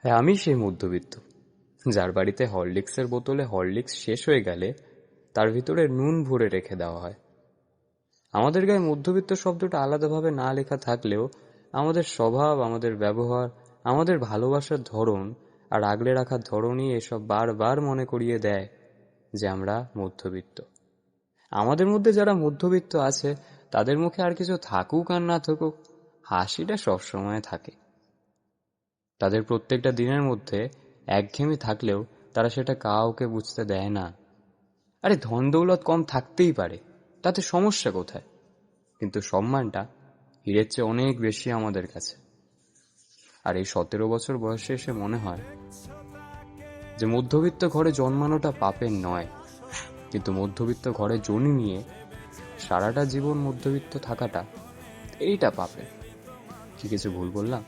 হ্যাঁ, আমি সেই মধ্যবিত্ত যার বাড়িতে হরলিক্সের বোতলে হরলিক্স শেষ হয়ে গেলে তার ভিতরে নুন ভরে রেখে দেওয়া হয়। আমাদের গায়ে মধ্যবিত্ত শব্দটা আলাদাভাবে না লেখা থাকলেও আমাদের স্বভাব, আমাদের ব্যবহার, আমাদের ভালোবাসার ধরন আর আগলে রাখার ধরনই এসব বারবার মনে করিয়ে দেয় যে আমরা মধ্যবিত্ত। আমাদের মধ্যে যারা মধ্যবিত্ত আছে তাদের মুখে আর কিছু থাকুক আর না থাকুক, হাসিটা সবসময় থাকে। তাদের প্রত্যেকটা দিনের মধ্যে একঘেয়েমি থাকলেও তারা সেটা কাউকে বুঝতে দেয় না। আরে ধন দৌলত কম থাকতেই পারে, তাতে সমস্যা কোথায়? কিন্তু সম্মানটা হীরের চেয়ে অনেক বেশি আমাদের কাছে। আর এই 17 বছর বয়সে এসে মনে হয় যে মধ্যবিত্ত ঘরে জন্মানোটা পাপের নয়, কিন্তু মধ্যবিত্ত ঘরে জন্ম নিয়ে সারাটা জীবন মধ্যবিত্ত থাকাটা এইটা পাপের। কি কিছু ভুল বললাম?